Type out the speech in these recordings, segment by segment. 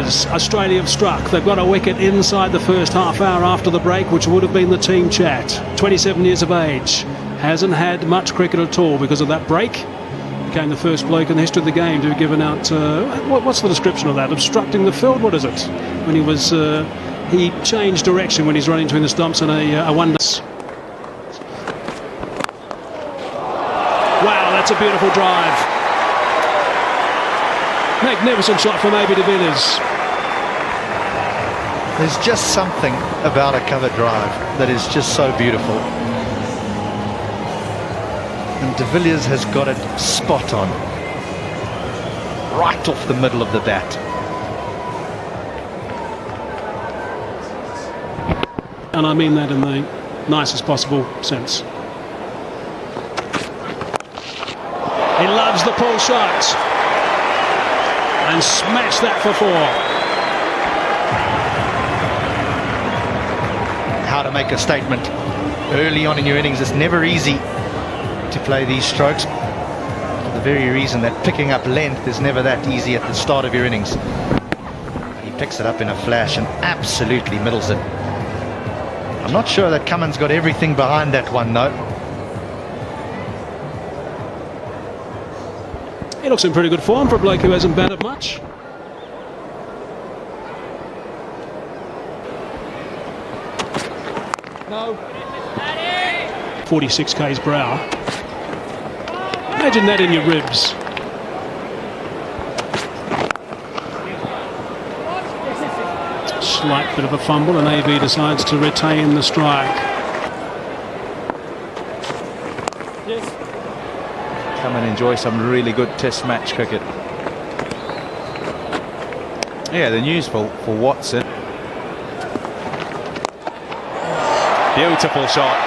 Devilliers, Australia have struck. They've got a wicket inside the first half hour after the break, which would have been the team chat. 27 years of age, hasn't had much cricket at all because of that break. Became the first bloke in the history of the game to have given out, what's the description of that? Obstructing the field, what is it? When he was, he changed direction when he's running between the stumps and a one. Wow, that's a beautiful drive. Magnificent shot from Devilliers. There's just something about a cover drive that is just so beautiful. And Devilliers has got it spot on. Right off the middle of the bat. And I mean that in the nicest possible sense. He loves the pull shot. And smash that for 4. How to make a statement early on in your innings. It's never easy to play these strokes, for the very reason that picking up length is never that easy at the start of your innings. He picks it up in a flash and absolutely middles it. I'm not sure that Cummins got everything behind that one though. He looks in pretty good form for a bloke who hasn't batted much. No. 46 k's per hour. Imagine that in your ribs. Slight bit of a fumble and AB decides to retain the strike. Come and enjoy some really good test match cricket. Yeah, the news for Watson. Beautiful shot.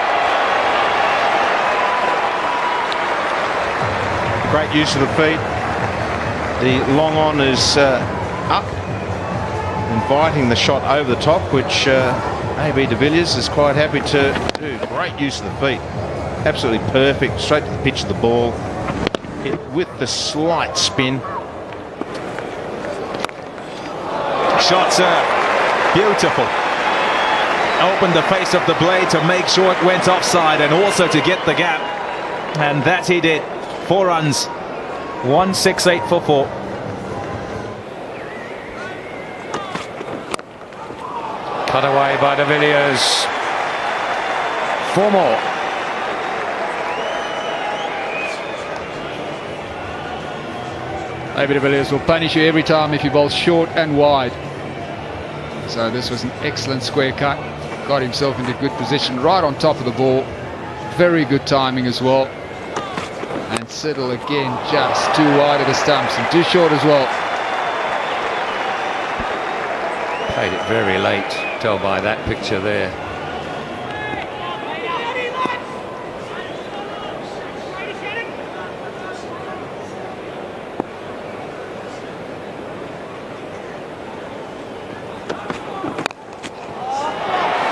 Great use of the feet. The long on is up, inviting the shot over the top, which AB Devilliers is quite happy to do. Great use of the feet. Absolutely perfect, straight to the pitch of the ball. Hit with the slight spin. Shots are beautiful. Opened the face of the blade to make sure it went offside and also to get the gap. And that he did. 4 runs. 168 for 4. Cut away by Devilliers. 4 more. Devilliers will punish you every time if you bowl short and wide. So this was an excellent square cut. Got himself into good position right on top of the ball. Very good timing as well. And Siddle again just too wide of the stumps and too short as well. Played it very late, tell by that picture there.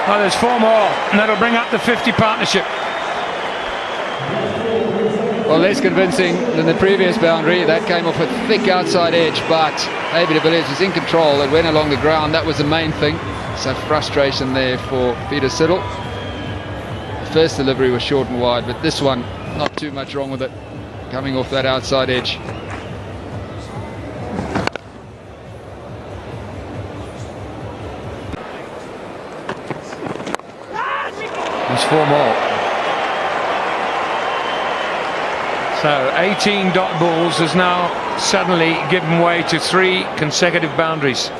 Well, there's 4 more, and that'll bring up the 50 partnership. Well, less convincing than the previous boundary. That came off a thick outside edge, but Devilliers was in control. It went along the ground. That was the main thing. So frustration there for Peter Siddle. The first delivery was short and wide, but this one, not too much wrong with it. Coming off that outside edge. There's 4 more. So 18 dot balls has now suddenly given way to 3 consecutive boundaries.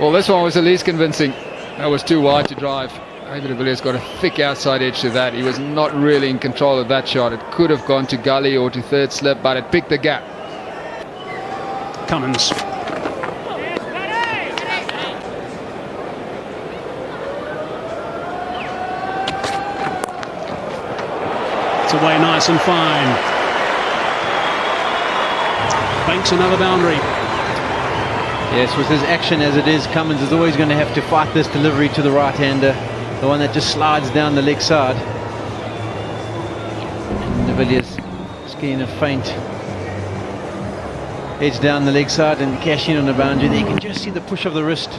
Well, this one was the least convincing. That was too wide to drive. Devilliers got a thick outside edge to that. He was not really in control of that shot. It could have gone to gully or to third slip, but it picked the gap. Cummins. Away nice and fine. Banks another boundary. Yes, with his action as it is, Cummins is always going to have to fight this delivery to the right-hander, the one that just slides down the leg side. And Devilliers just getting a feint. edge down the leg side and cash in on the boundary. There you can just see the push of the wrist.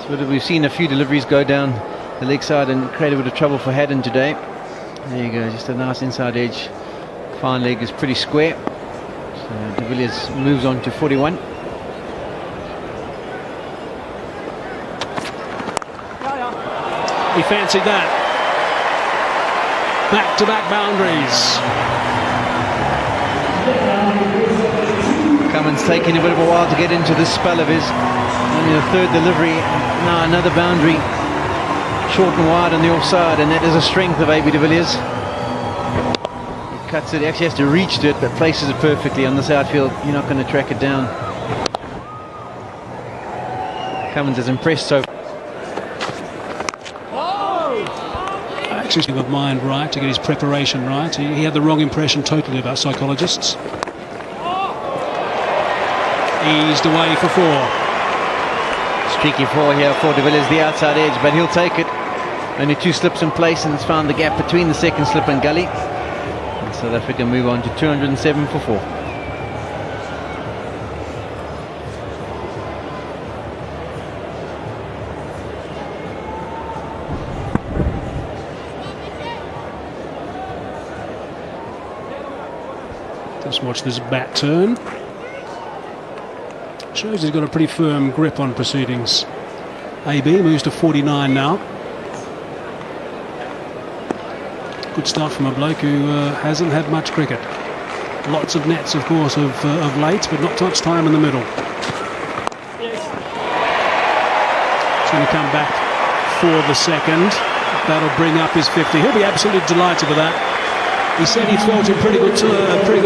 So we've seen a few deliveries go down the leg side and create a bit of trouble for Haddon today. There you go, just a nice inside edge. Fine leg is pretty square. So Devilliers moves on to 41. He fancied that. Back-to-back boundaries. Cummins taking a bit of a while to get into this spell of his. Only the third delivery. Now another boundary. Short and wide on the offside, and that is a strength of AB de Villiers. He cuts it, actually has to reach to it, but places it perfectly on this outfield. You're not going to track it down. Cummins is impressed so far. Actually, of mind right to get his preparation right. He had the wrong impression totally about psychologists. Eased away for 4. Streaky 4 here for De Villiers, the outside edge, but he'll take it. Only 2 slips in place, and it's found the gap between the second slip and gully. And South Africa move on to 207 for 4. Just watch this bat turn. Shows he's got a pretty firm grip on proceedings. AB moves to 49 now. Good start from a bloke who hasn't had much cricket. Lots of nets, of course, of late, but not much time in the middle. He's going to come back for the second. That'll bring up his 50. He'll be absolutely delighted with that. He said he felt in pretty good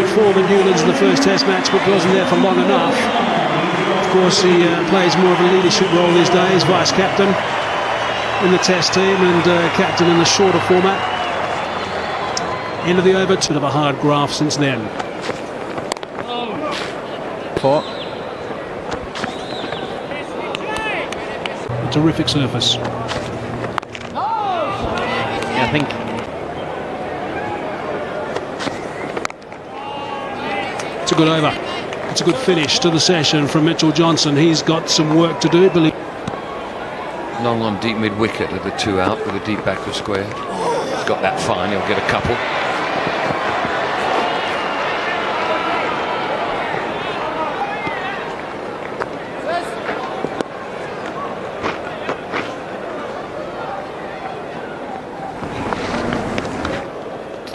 form in Newlands in the first Test match, but wasn't there for long enough. Of course, he plays more of a leadership role these days, vice captain in the Test team and captain in the shorter format. End of the over, bit of a hard graft since then. 4. A terrific surface. Yeah, I think it's a good over. It's a good finish to the session from Mitchell Johnson. He's got some work to do, believe. Long on deep mid wicket at the 2 out with a deep backward square. He's got that fine, he'll get a couple.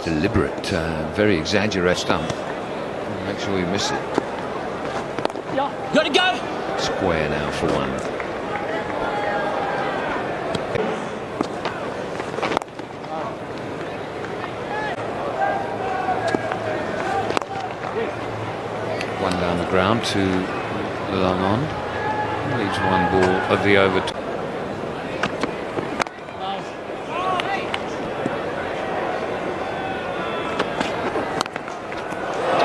Deliberate, very exaggerated stump. Make sure you miss it. Got to go. Square now for 1. One down the ground to long on. Leaves 1 ball of the over.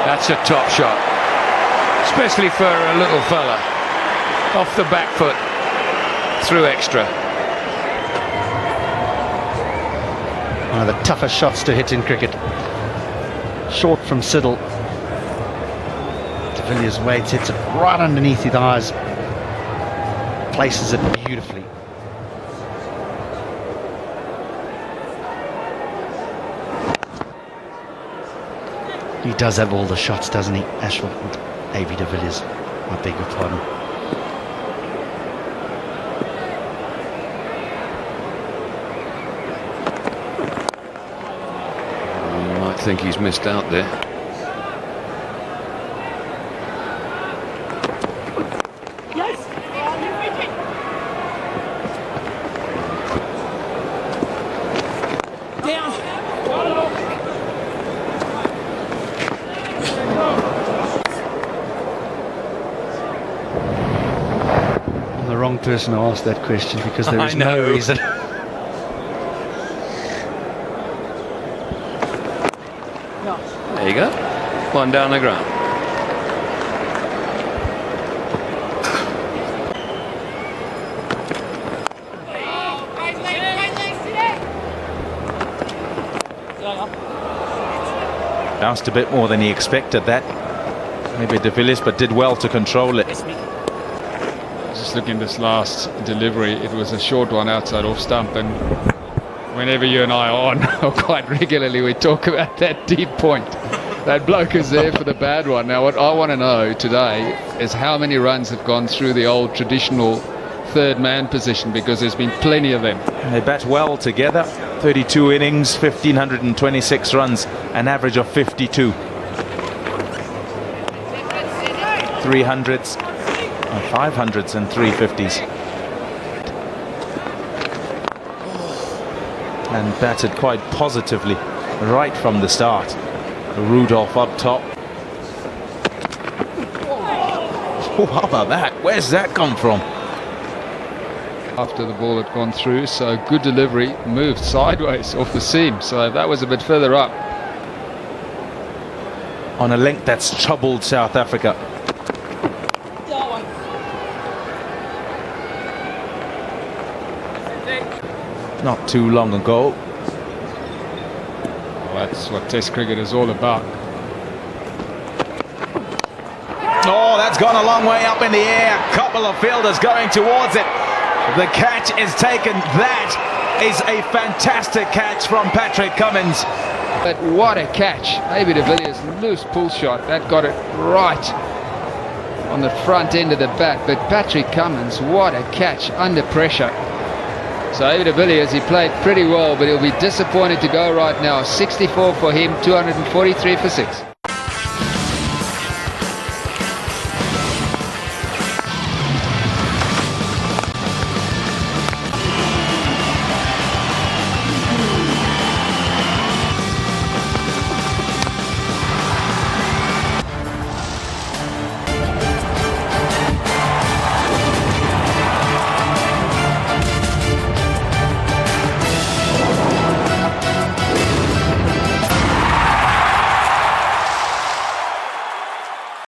That's a top shot, especially for a little fella. Off the back foot, through extra. One of the toughest shots to hit in cricket. Short from Siddle. De Villiers waits, hits it right underneath his eyes. Places it beautifully. He does have all the shots, doesn't he, Ashwell? AB de Villiers, I beg your pardon. You might think he's missed out there. Wrong person to ask that question because there is no reason. There you go. 1 down the ground. Bounced a bit more than he expected that. Maybe Devilliers, but did well to control it. Just looking at this last delivery, it was a short one outside off stump, and whenever you and I are on, or quite regularly, we talk about that deep point. That bloke is there for the bad one. Now, what I want to know today is how many runs have gone through the old traditional third man position, because there's been plenty of them. And they bat well together. 32 innings, 1,526 runs, an average of 52. 300s, 500s and 350s. And batted quite positively right from the start. Rudolph up top. Oh, how about that? Where's that come from? After the ball had gone through, so good delivery, moved sideways off the seam, so that was a bit further up. On a length that's troubled South Africa. Not too long ago. Well, that's what Test cricket is all about. Oh, that's gone a long way up in the air. Couple of fielders going towards it. The catch is taken. That is a fantastic catch from Patrick Cummins. But what a catch. Maybe Devilliers loose pull shot. That got it right on the front end of the bat. But Patrick Cummins, what a catch under pressure. So Ava Devilliers, he played pretty well, but he'll be disappointed to go right now. 64 for him, 243 for 6.